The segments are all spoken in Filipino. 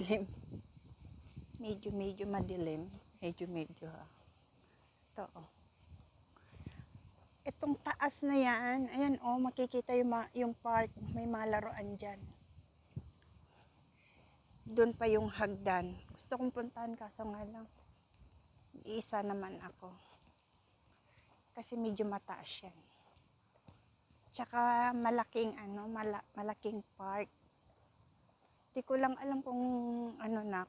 madilim. Medyo madilim. Medyo ha. Ito oh. Itong taas na yan, ayan oh, makikita yung park, may mga laruan dyan. Doon pa yung hagdan. Gusto kong puntahan kaso nga lang, isa naman ako. Kasi medyo mataas yan. Tsaka malaking malaking park. Di ko lang alam kung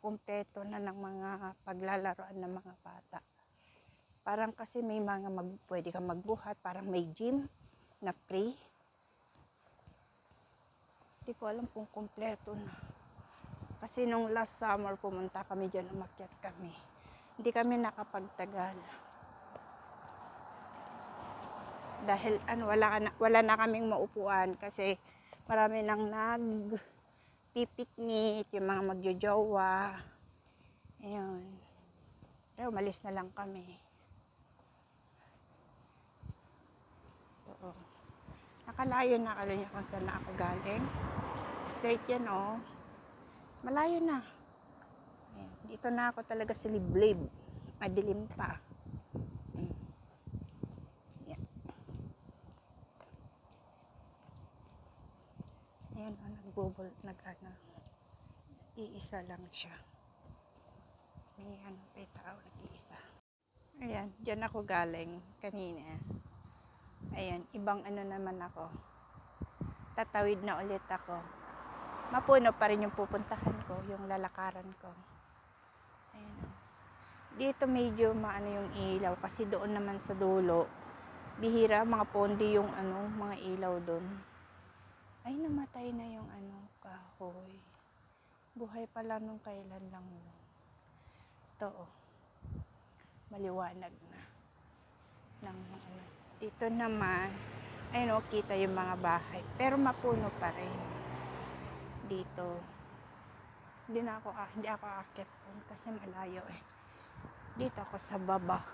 kumpleto na ng mga paglalaroan ng mga bata. Parang kasi may mga pwede kang magbuhat, parang may gym na free. Di ko alam kung kumpleto na. Kasi nung last summer pumunta kami dyan, umakyat kami. Hindi kami nakapagtagal. Dahil wala na kaming maupuan kasi marami nang pipiknik, yung mga magjojowa. Ayun. Pero umalis na lang kami. Oo. Nakalayo na kala niya kung saan na ako galing. Straight yan oh. Malayo na. Ayan. Dito na ako talaga sa liblib. Madilim pa. Ayan. Ayan oh, nagbubol, iisa lang siya. May tao, nag-iisa. Ayan, dyan ako galing kanina. Ayan, ibang naman ako. Tatawid na ulit ako. Mapuno pa rin yung pupuntahan ko, yung lalakaran ko. Ayan. Dito medyo maano yung ilaw kasi doon naman sa dulo, bihira, mga pondi yung mga ilaw doon. Ay, namatay na yung kahoy. Buhay pala nung kailan lang yun. Ito oh. Maliwanag na. Dito naman, ayun oh, kita yung mga bahay. Pero mapuno pa rin. Dito. Hindi ako aakyat doon kasi malayo eh. Dito ako sa baba.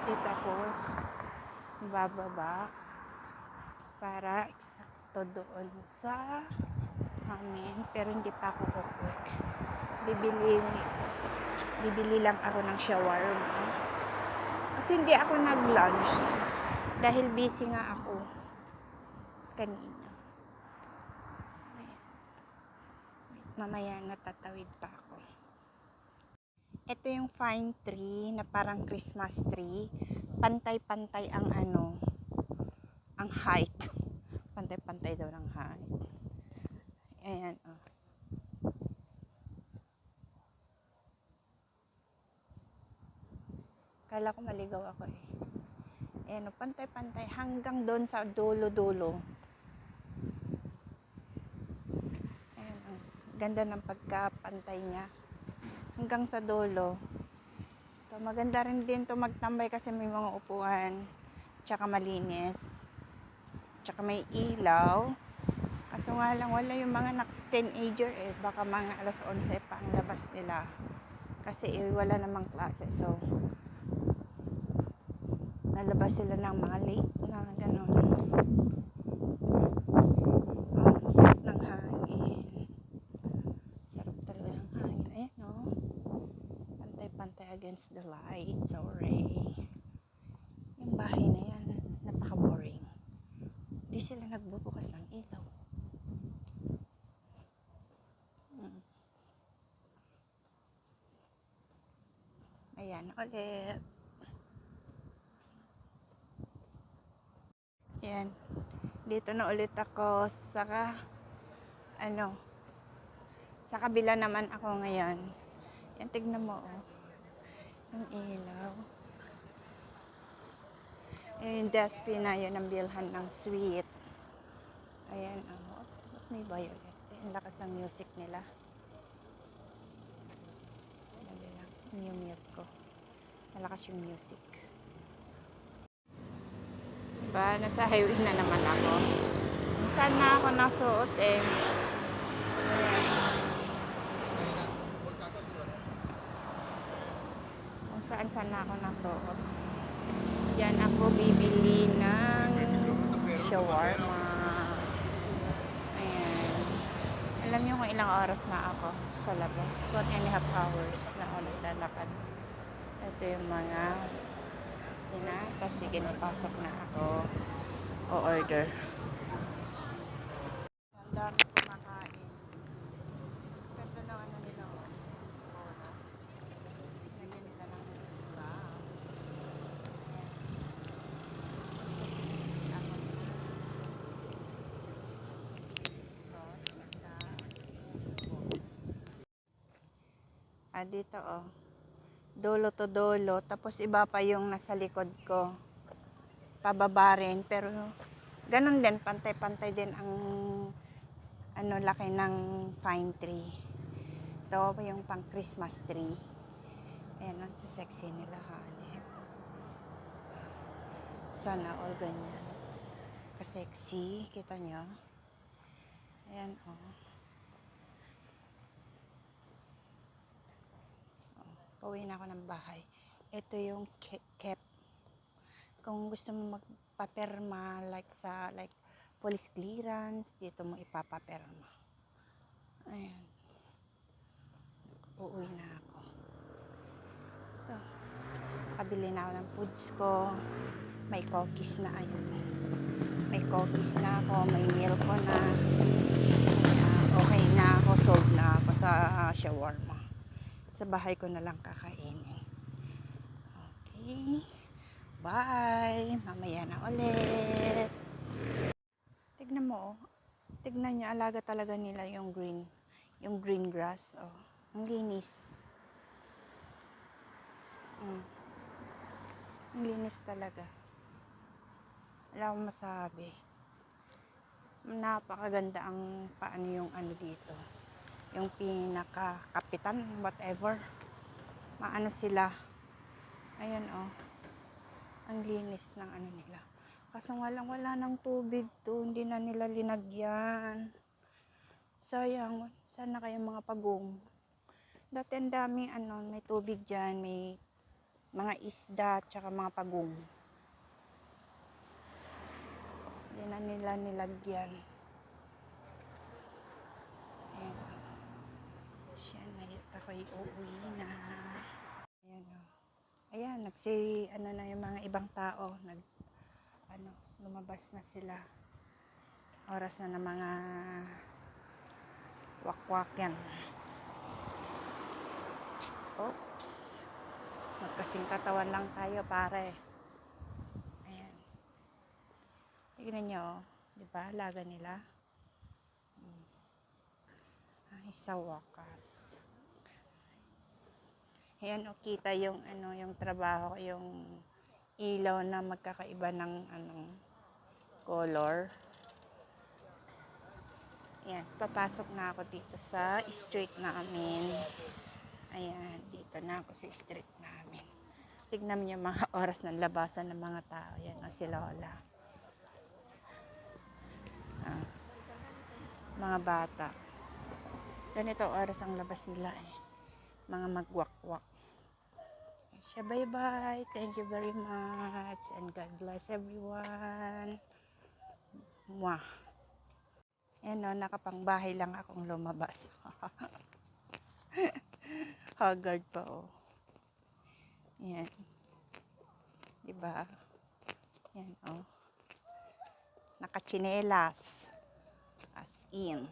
Dito ako bababa para eksakto doon sa amin, pero hindi pa ako uuwi. Bibili lang ako ng shawarma. Kasi hindi ako nag-lunch dahil busy nga ako kanina. Mamaya natatawid pa ako. Ito yung fine tree na parang Christmas tree. Pantay-pantay ang ang height. Pantay-pantay daw ng height. Ayan oh. Kala ko maligaw ako eh. Ayan oh, pantay-pantay hanggang doon sa dulo-dulo. Ayan oh. Ganda ng pagkapantay niya. Hanggang sa dulo. So, maganda rin din to magtambay kasi may mga upuan. Tsaka malinis. Tsaka may ilaw. Kaso nga lang wala yung mga teenager eh. Baka mga alas 11 pa ang labas nila. Kasi wala namang klase. So, nalabas sila ng mga late na gano'n. Sarap ng hangin. Sarap talaga ng hangin. Ayan no. Pantay-pantay against the light. Sorry. Yung bahay na yan, napaka-boring. Di sila nagbubukas ng ilaw. Ayan, ulit. Ayan. Dito na ulit ako sa sa kabila naman ako ngayon. Yan, tignan mo oh. Yung ilaw. Yung despina, yun ang bilhan ng sweet. Ayan oh. May violet. Ang lakas ng music nila. Mute ko. Malakas yung music. Diba? Nasa highway na naman ako. Saan na ako nasuot eh. Ayan. Kung saan na ako nasuot. Diyan ako bibili ng shawarma. Ayan. Alam Alam niyo kung ilang oras na ako sa labas? 1.5 hours na ako naglalakad. Ito yung mga tinapos. Sige, napasok na ako. O-order. Ang dami kumakain. Ganda ng ano nila. Cola. Lagyan nila ng wow. Dito oh. Dolo to dolo. Tapos iba pa yung nasa likod ko. Pababa rin. Pero ganun din. Pantay-pantay din ang ano laki ng pine tree. Ito pa yung pang Christmas tree. Ayan. Ang sexy nila hanip. Sana all ganyan. Kasexy. Kita nyo? Ayan oh. Pauwi na ako ng bahay. Ito yung kep. Kung gusto mo magpaperma like sa police clearance, dito mo ipapaperma. Ayan. Uuwi na ako. Ito. Kabili na ako ng foods ko. May cookies na ayun. May cookies na ako. May milk ko na. Okay na ako. Sold na ako sa shawarma. Sa bahay ko na lang kakainin. Okay. Bye. Mamaya na ulit. Tignan mo. Tignan niyo. Alaga talaga nila yung green. Yung green grass. Oh. Ang linis. Ang linis talaga. Wala akong masabi. Napakaganda ang paano yung ano dito. Yung pinaka-kapitan, whatever. Maano sila. Ayan oh. Ang linis ng ano nila. Kaso nga lang wala ng tubig to. Hindi na nila linagyan. Sayang. Sana kayo mga pagong. Dati ang dami ano, may tubig dyan. May mga isda, tsaka mga pagong. Hindi na nila nilagyan. Ayan. Siya na ito ako'y uuwi na. Ayan o. Ayan, ano na yung mga ibang tao. Lumabas na sila. Oras na ng mga wakwak yan. Oops. Magkasing katawan lang tayo, pare. Ayan. Tignan nyo, di ba? Laga nila. Ay, sa wakas. Ayan, o, kita yung, yung trabaho, yung ilaw na magkakaiba ng, color. Ayan, papasok na ako dito sa street namin. Ayan, dito na ako sa street namin. Tignan niyo mga oras ng labasan ng mga tao. Ayan, o si Lola. Mga bata. Ganito oras ang labas nila eh. Mga magwakwak. Siya, bye-bye. Thank you very much. And God bless everyone. Mwah. Ayan o, nakapangbahay lang akong lumabas. Haggard pa o. Ayan. Diba? Ayan o. Nakachinelas. As in.